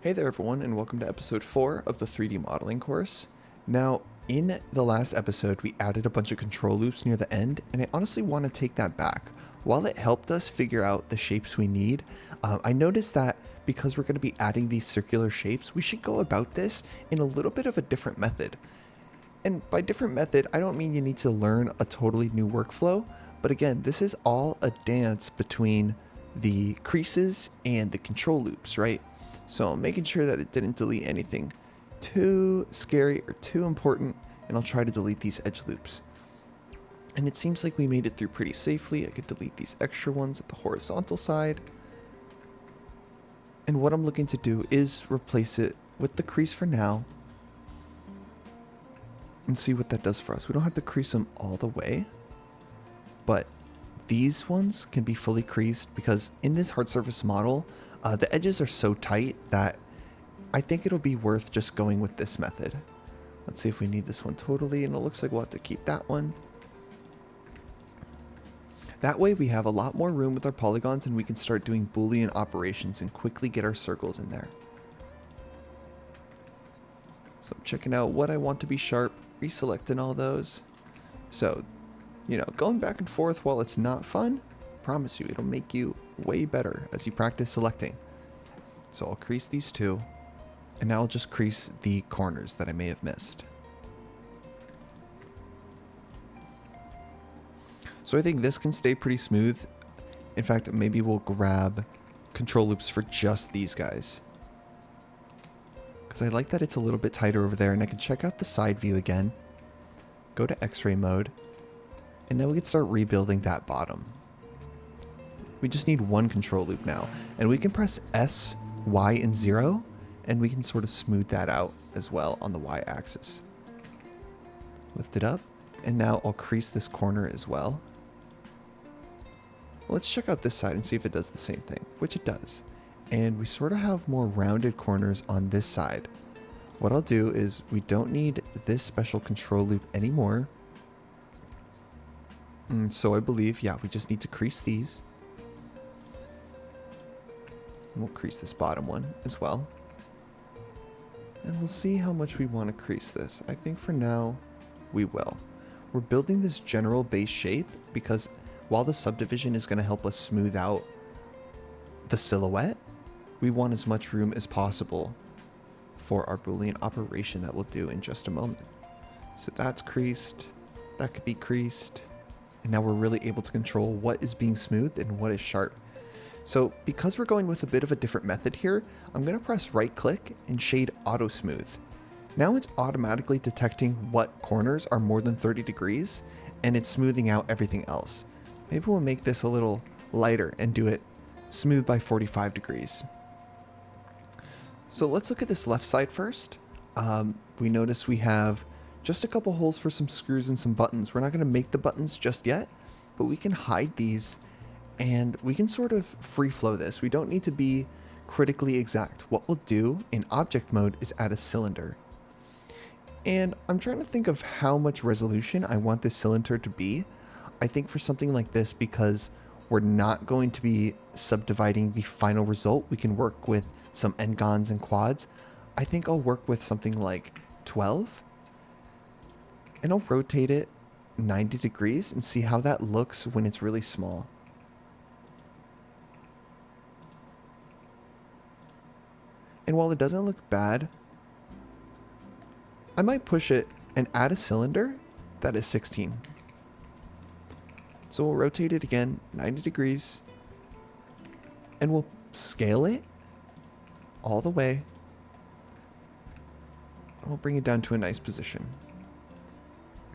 Hey there everyone, and welcome to episode 4 of the 3D modeling course. Now, in the last episode, we added a bunch of control loops near the end, and I honestly want to take that back. While it helped us figure out the shapes we need, I noticed that because we're going to be adding these circular shapes, we should go about this in a little bit of a different method. And by different method, I don't mean you need to learn a totally new workflow, but again, this is all a dance between the creases and the control loops, right? So I'm making sure that it didn't delete anything too scary or too important, and I'll try to delete these edge loops. And it seems like we made it through pretty safely. I could delete these extra ones at the horizontal side. And what I'm looking to do is replace it with the crease for now and see what that does for us. We don't have to crease them all the way, but these ones can be fully creased because in this hard surface model, the edges are so tight that I think it'll be worth just going with this method. Let's see if we need this one totally, and it looks like we'll have to keep that one. That way we have a lot more room with our polygons and we can start doing Boolean operations and quickly get our circles in there. So I'm checking out what I want to be sharp, reselecting all those. So, going back and forth while it's not fun, promise you it'll make you way better as you practice selecting. So I'll crease these two, and now I'll just crease the corners that I may have missed. So I think this can stay pretty smooth. In fact, maybe we'll grab control loops for just these guys, because I like that it's a little bit tighter over there, and I can check out the side view again, go to X-ray mode, and now we can start rebuilding that bottom. We just need one control loop now, and we can press S, Y, and 0, and we can sort of smooth that out as well on the Y axis. Lift it up, and now I'll crease this corner as well. Let's check out this side and see if it does the same thing, which it does. And we sort of have more rounded corners on this side. What I'll do is we don't need this special control loop anymore. So I believe, yeah, we just need to crease these. And we'll crease this bottom one as well. And we'll see how much we want to crease this. I think for now, we will. We're building this general base shape because while the subdivision is going to help us smooth out the silhouette, we want as much room as possible for our Boolean operation that we'll do in just a moment. So that's creased, that could be creased, and now we're really able to control what is being smoothed and what is sharp. So because we're going with a bit of a different method here, I'm going to press right click and shade auto smooth. Now it's automatically detecting what corners are more than 30 degrees and it's smoothing out everything else. Maybe we'll make this a little lighter and do it smooth by 45 degrees. So let's look at this left side first. We notice we have just a couple holes for some screws and some buttons. We're not going to make the buttons just yet, but we can hide these and we can sort of free flow this. We don't need to be critically exact. What we'll do in object mode is add a cylinder. And I'm trying to think of how much resolution I want this cylinder to be. I think for something like this, because we're not going to be subdividing the final result, we can work with some n-gons and quads. I think I'll work with something like 12. And I'll rotate it 90 degrees and see how that looks when it's really small. And while it doesn't look bad, I might push it and add a cylinder that is 16. So we'll rotate it again 90 degrees and we'll scale it all the way. And we'll bring it down to a nice position.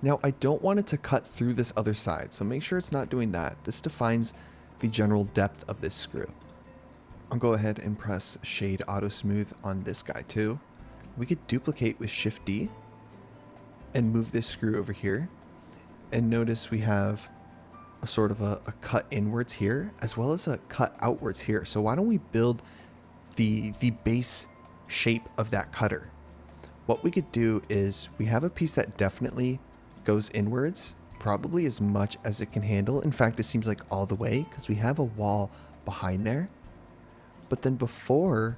Now I don't want it to cut through this other side, so make sure it's not doing that. This defines the general depth of this screw. I'll go ahead and press shade auto smooth on this guy too. We could duplicate with Shift D and move this screw over here. And notice we have a sort of a cut inwards here as well as a cut outwards here. So why don't we build the base shape of that cutter? What we could do is we have a piece that definitely goes inwards, probably as much as it can handle. In fact, it seems like all the way because we have a wall behind there. But then before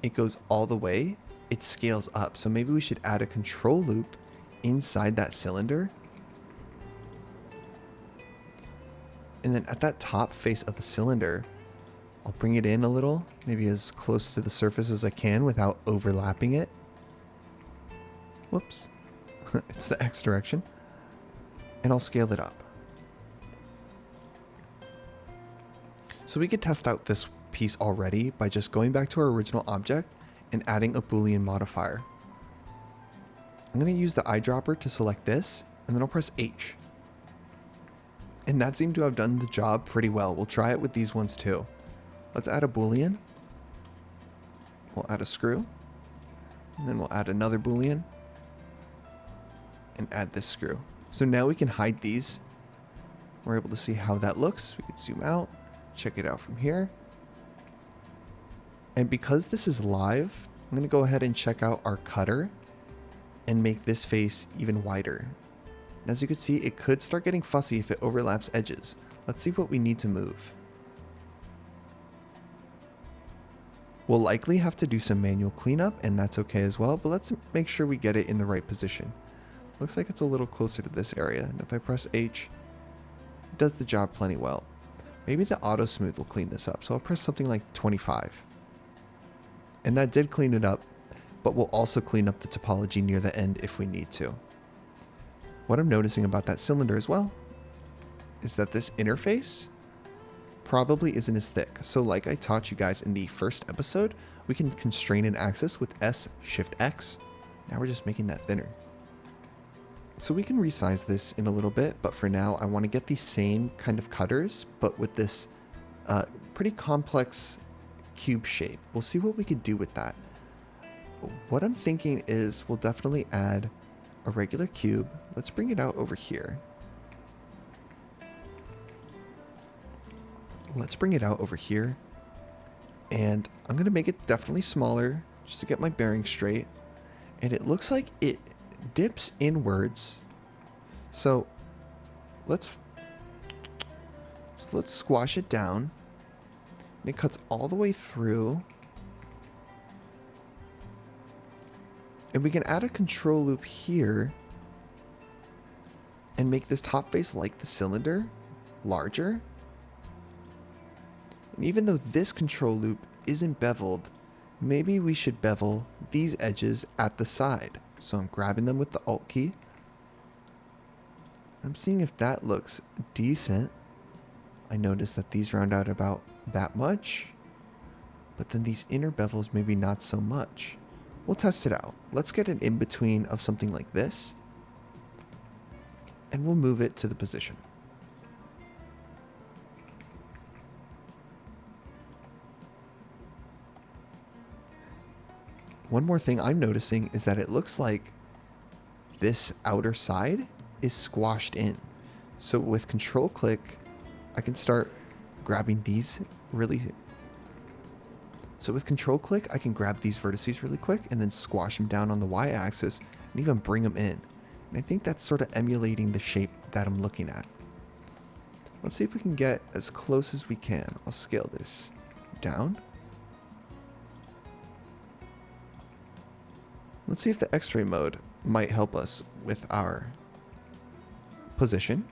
it goes all the way, it scales up. So maybe we should add a control loop inside that cylinder. And then at that top face of the cylinder, I'll bring it in a little, maybe as close to the surface as I can without overlapping it. Whoops. It's the X direction. And I'll scale it up. So we could test out this piece already by just going back to our original object and adding a Boolean modifier. I'm going to use the eyedropper to select this, and then I'll press H. And that seemed to have done the job pretty well. We'll try it with these ones too. Let's add a Boolean. We'll add a screw. And then we'll add another Boolean. And add this screw. So now we can hide these. We're able to see how that looks. We can zoom out, check it out from here. And because this is live, I'm going to go ahead and check out our cutter and make this face even wider. And as you can see, it could start getting fussy if it overlaps edges. Let's see what we need to move. We'll likely have to do some manual cleanup, and that's okay as well, but let's make sure we get it in the right position. Looks like it's a little closer to this area, and if I press H, it does the job plenty well. Maybe the auto smooth will clean this up, so I'll press something like 25. And that did clean it up, but we'll also clean up the topology near the end if we need to. What I'm noticing about that cylinder as well is that this interface probably isn't as thick. So like I taught you guys in the first episode, we can constrain an axis with S, Shift X. Now we're just making that thinner. So we can resize this in a little bit, but for now I want to get the same kind of cutters, but with this pretty complex cube shape. We'll see what we could do with that. What I'm thinking is we'll definitely add a regular cube. Let's bring it out over here. Let's bring it out over here. And I'm going to make it definitely smaller just to get my bearings straight. And it looks like it dips inwards. So let's squash it down. And it cuts all the way through. And we can add a control loop here and make this top face like the cylinder larger. And even though this control loop isn't beveled, maybe we should bevel these edges at the side. So I'm grabbing them with the Alt key. I'm seeing if that looks decent. I notice that these round out about that much, but then these inner bevels maybe not so much. We'll test it out. Let's get an in-between of something like this, and we'll move it to the position. One more thing I'm noticing is that it looks like this outer side is squashed in. So with control click, I can start grabbing these really. So with control click, I can grab these vertices really quick and then squash them down on the y-axis and even bring them in. And I think that's sort of emulating the shape that I'm looking at. Let's see if we can get as close as we can. I'll scale this down. Let's see if the X-ray mode might help us with our position.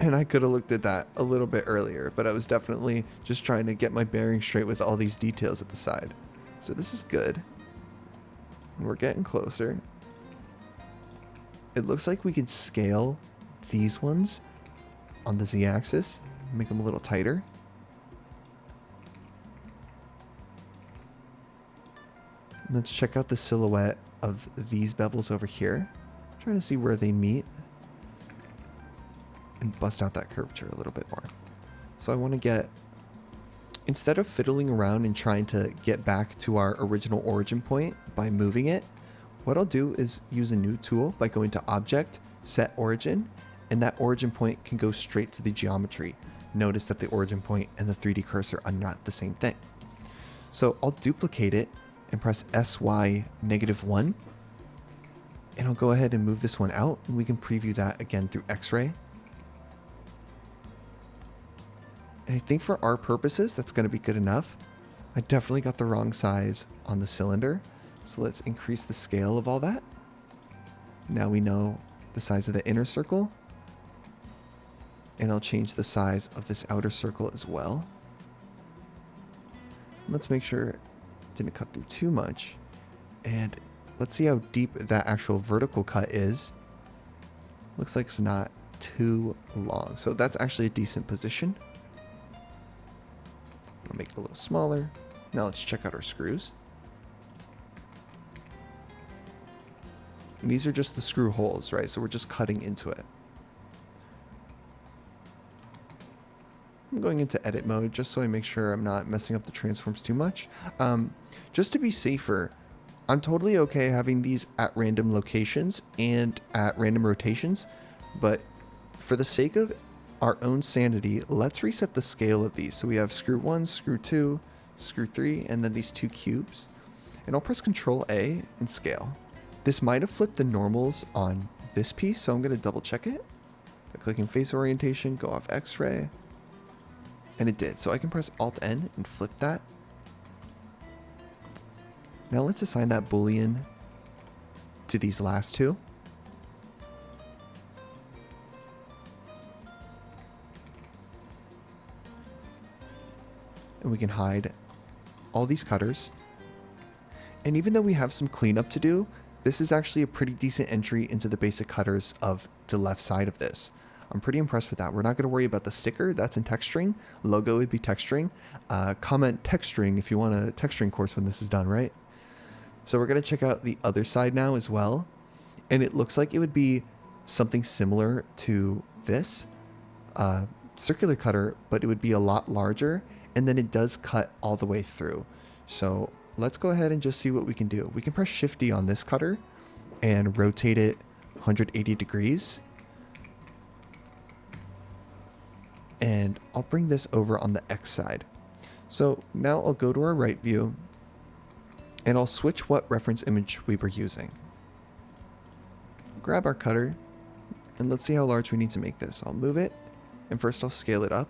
And I could have looked at that a little bit earlier, but I was definitely just trying to get my bearings straight with all these details at the side. So this is good. And we're getting closer. It looks like we could scale these ones on the Z-axis, make them a little tighter. Let's check out the silhouette of these bevels over here. I'm trying to see where they meet and bust out that curvature a little bit more. So I want to get, instead of fiddling around and trying to get back to our original origin point by moving it, what I'll do is use a new tool by going to Object, Set Origin, and that origin point can go straight to the geometry. Notice that the origin point and the 3D cursor are not the same thing. So I'll duplicate it and press SY -1. And I'll go ahead and move this one out, and we can preview that again through X-ray. And I think for our purposes, that's going to be good enough. I definitely got the wrong size on the cylinder. So let's increase the scale of all that. Now we know the size of the inner circle. And I'll change the size of this outer circle as well. Let's make sure it didn't cut through too much. And let's see how deep that actual vertical cut is. Looks like it's not too long. So that's actually a decent position. I'll make it a little smaller. Now let's check out our screws. And these are just the screw holes, right? So we're just cutting into it. I'm going into edit mode just so I make sure I'm not messing up the transforms too much. Just to be safer, I'm totally okay having these at random locations and at random rotations, but for the sake of our own sanity, let's reset the scale of these. So we have screw 1, screw 2, screw 3, and then these 2 cubes. And I'll press Control A and scale. This might have flipped the normals on this piece, so I'm going to double check it. By clicking face orientation, go off X-ray. And it did. So I can press Alt-N and flip that. Now let's assign that Boolean to these last two. And we can hide all these cutters. And even though we have some cleanup to do, this is actually a pretty decent entry into the basic cutters of the left side of this. I'm pretty impressed with that. We're not going to worry about the sticker. That's in texturing. Logo would be texturing. Comment texturing if you want a texturing course when this is done, right? So we're going to check out the other side now as well. And it looks like it would be something similar to this circular cutter, but it would be a lot larger. And then it does cut all the way through. So let's go ahead and just see what we can do. We can press Shift D on this cutter and rotate it 180 degrees. And I'll bring this over on the X side. So now I'll go to our right view and I'll switch what reference image we were using. Grab our cutter and let's see how large we need to make this. I'll move it and first I'll scale it up.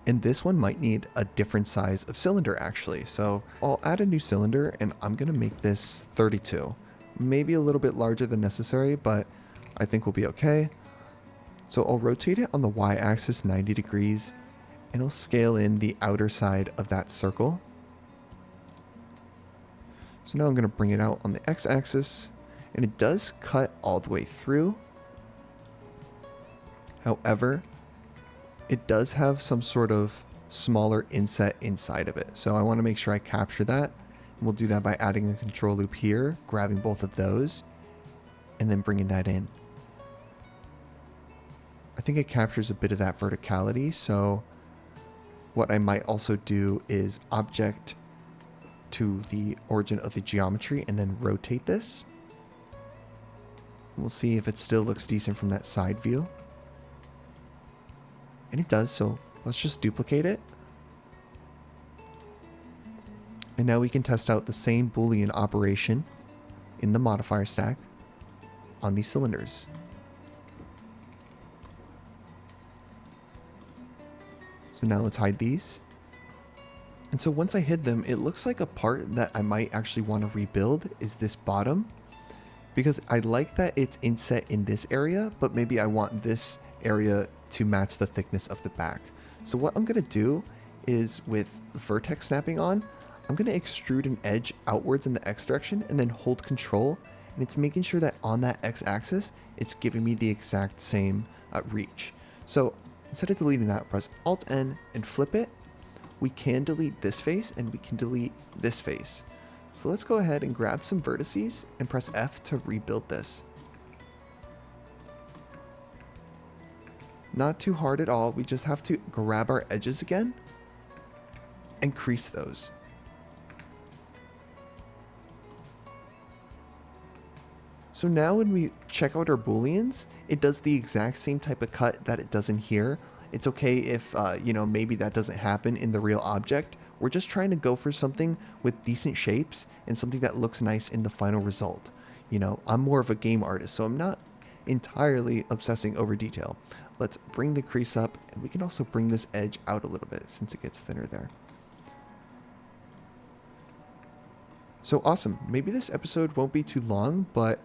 And this one might need a different size of cylinder actually. So I'll add a new cylinder and I'm gonna make this 32. Maybe a little bit larger than necessary, but I think we'll be okay. So I'll rotate it on the Y-axis 90 degrees and I'll scale in the outer side of that circle. So now I'm going to bring it out on the X-axis and it does cut all the way through. However, it does have some sort of smaller inset inside of it. So I want to make sure I capture that. And we'll do that by adding a control loop here, grabbing both of those, and then bringing that in. I think it captures a bit of that verticality, so what I might also do is object to the origin of the geometry and then rotate this. We'll see if it still looks decent from that side view. And it does, so let's just duplicate it. And now we can test out the same Boolean operation in the modifier stack on these cylinders. So now let's hide these. And so once I hid them, it looks like a part that I might actually want to rebuild is this bottom. Because I like that it's inset in this area, but maybe I want this area to match the thickness of the back. So what I'm going to do is with vertex snapping on, I'm going to extrude an edge outwards in the X direction and then hold Control. And it's making sure that on that X axis, it's giving me the exact same reach. So instead of deleting that, press Alt-N and flip it. We can delete this face and we can delete this face. So let's go ahead and grab some vertices and press F to rebuild this. Not too hard at all. We just have to grab our edges again and crease those. So now when we check out our Booleans, it does the exact same type of cut that it does in here. It's okay if, maybe that doesn't happen in the real object. We're just trying to go for something with decent shapes and something that looks nice in the final result. I'm more of a game artist, so I'm not entirely obsessing over detail. let's bring the crease up, and we can also bring this edge out a little bit since it gets thinner there. So awesome. Maybe this episode won't be too long, but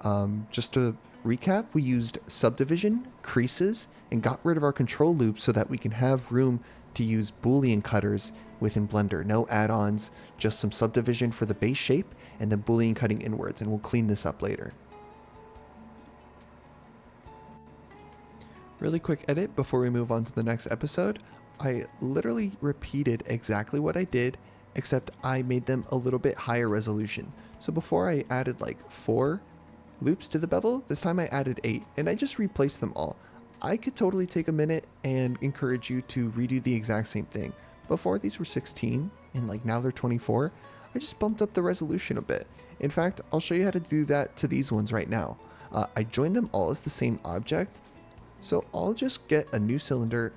just to recap, we used subdivision, creases, and got rid of our control loops so that we can have room to use Boolean cutters within Blender. No add-ons, just some subdivision for the base shape, and then Boolean cutting inwards, and we'll clean this up later. Really quick edit before we move on to the next episode. I literally repeated exactly what I did, except I made them a little bit higher resolution. So before I added like 4 loops to the bevel, this time I added 8, and I just replaced them all. I could totally take a minute and encourage you to redo the exact same thing. Before these were 16, and like now they're 24, I just bumped up the resolution a bit. In fact, I'll show you how to do that to these ones right now. I joined them all as the same object, so I'll just get a new cylinder,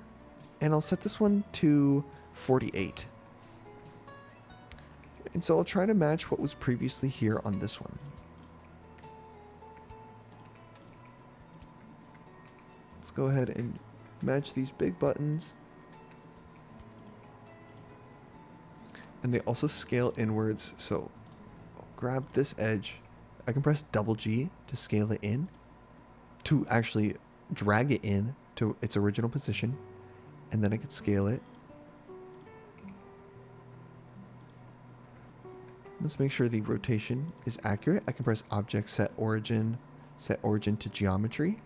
and I'll set this one to 48. And so I'll try to match what was previously here on this one. Let's go ahead and match these big buttons. And they also scale inwards, so I'll grab this edge. I can press double G to scale it in, to actually drag it in to its original position, and then I can scale it. Let's make sure the rotation is accurate. I can press Object, Set Origin to Geometry.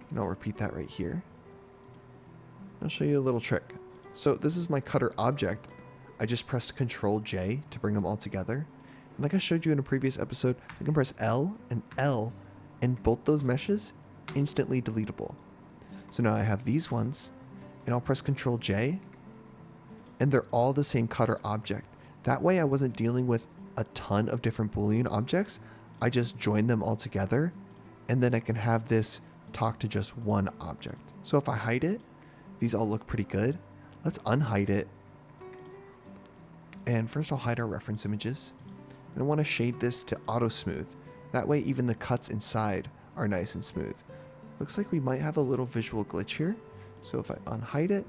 And I'll repeat that right here. I'll show you a little trick. So this is my cutter object. I just pressed Control J to bring them all together. And like I showed you in a previous episode, I can press L, and both those meshes instantly deletable. So now I have these ones, and I'll press Control J, and they're all the same cutter object. That way I wasn't dealing with a ton of different Boolean objects. I just joined them all together, and then I can have this talk to just one object. So if I hide it, these all look pretty good. Let's unhide it. And first I'll hide our reference images. And I want to shade this to auto smooth. That way even the cuts inside are nice and smooth. Looks like we might have a little visual glitch here. So if I unhide it,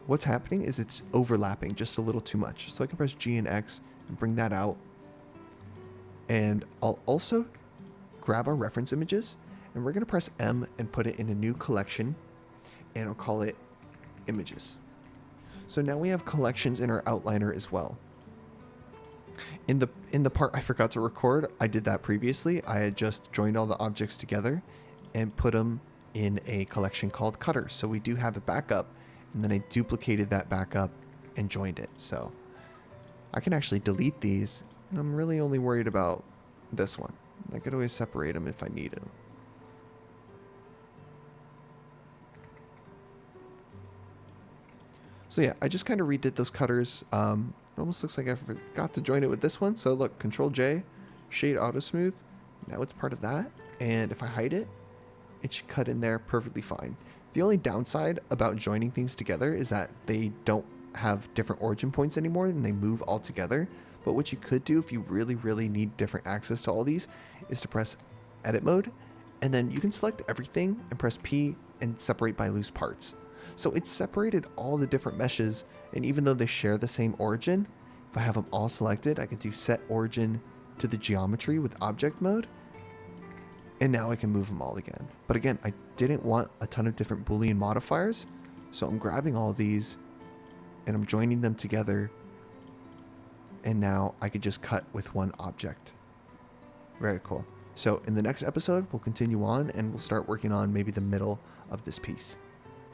what's happening is it's overlapping just a little too much. So I can press G and X and bring that out. And I'll also grab our reference images, and we're going to press M and put it in a new collection, and I'll call it images. So now we have collections in our outliner as well. In the part I forgot to record, I did that previously. I had just joined all the objects together and put them in a collection called cutters. So we do have a backup, and then I duplicated that backup and joined it. So I can actually delete these, and I'm really only worried about this one. I could always separate them if I need to. So yeah, I just kind of redid those cutters. It almost looks like I forgot to join it with this one. So look, Control J, Shade Auto Smooth. Now it's part of that. And if I hide it, it should cut in there perfectly fine. The only downside about joining things together is that they don't have different origin points anymore, and they move all together. But what you could do if you really, really need different access to all these is to press Edit Mode, and then you can select everything and press P and separate by loose parts. So it's separated all the different meshes, and even though they share the same origin, if I have them all selected, I could do Set Origin to the Geometry with Object Mode, and now I can move them all again. But again, I didn't want a ton of different Boolean modifiers, so I'm grabbing all these and I'm joining them together, and now I could just cut with one object. Very cool. So in the next episode, we'll continue on and we'll start working on maybe the middle of this piece.